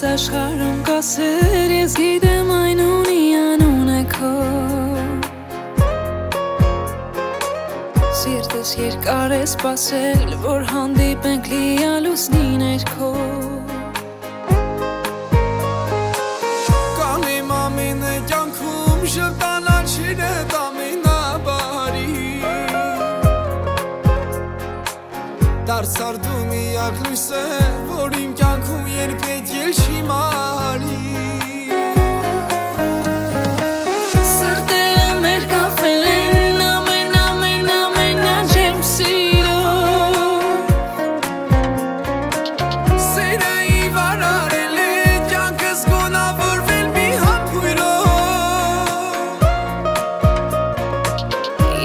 աշխարհում կասեր ես գիտեմ այն ունի անուն է քո Սիրտս երկար է սպասել որ հանդիպենք լիալուսնի ներքո Կանեմ ամեն կյանքում շտանաչին է ամենաբարի Դարձար դու միակ լույսը, որ իմ կյանքում երբեք էլ չի մարի Սրտերը մեր կապել են ամենաջեմ սիրով Սերը իվարարել է կյանքս գոնավորվել մի համբույրով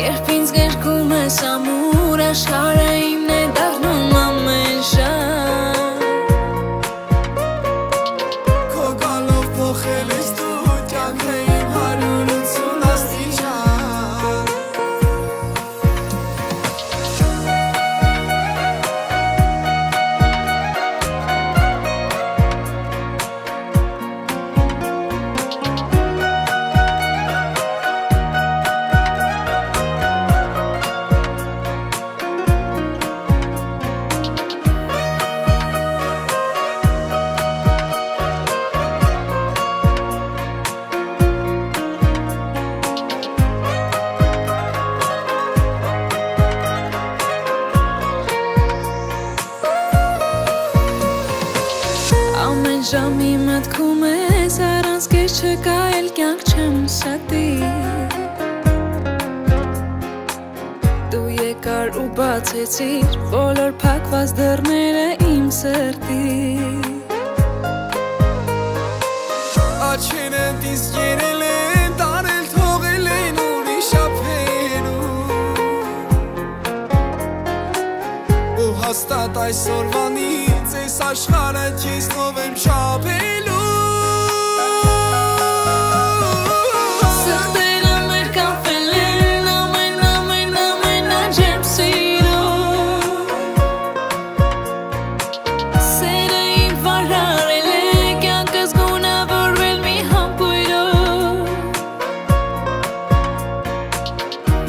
Երբ ինձ գրկում ես ամուր աշխարհը իմն է դառնում ամեն ժամ Քո գալով փոխել ես դու կյանքը իմ 180 աստիճան Ամեն ժամ իմ մտքում ես առանց քեզ չկա էլ կյանք չեմ սատի Դու եկար ու բացեցիր բոլոր փակված դռները իմ սրտի Աչքերդ ինձ երել են, տարել թողել են ուրիշ ափերում Ու հաստատ այսօրվանից ես աշխարհը քեզ թող եմ շապելու Սրտերը մեր կապել են ամենաջեմ սիրով Սերը իմ վարարել է կյանքս գունավորվել մի համբույրով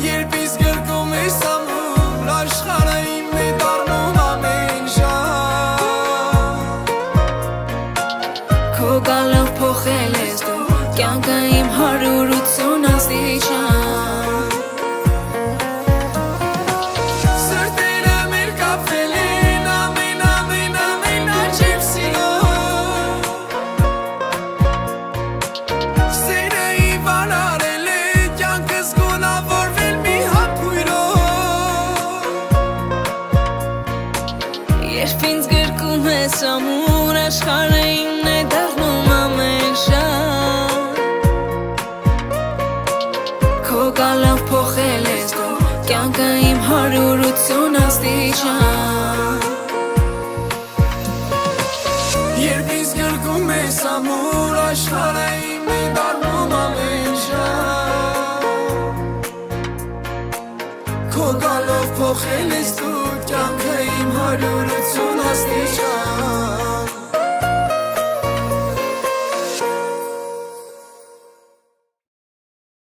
Երբ ինձ գրկում ես ամուր աշխարհը իմն է դառնում ամեն ժամ Քո գալով փոխել ես դու կյանքը իմ 180 աստիճան Սրտերը մեր կապվել են ամենաջեմ սիրով Սերը իվարարել է կյանքս գոնավորվել մի համբույրով Երբ ինձ գրկում ես ամուր աշխարհը իմն է դառնում ամեն ժամ Քո գալով փոխել ես դու կյանքը իմ 180 աստիճան Երբ ինձ գրկում ես ամուր աշխարհը իմն է դառնում ամեն ժամ Քո գալով փոխել ես դու կյանքը իմ 180 աստիճան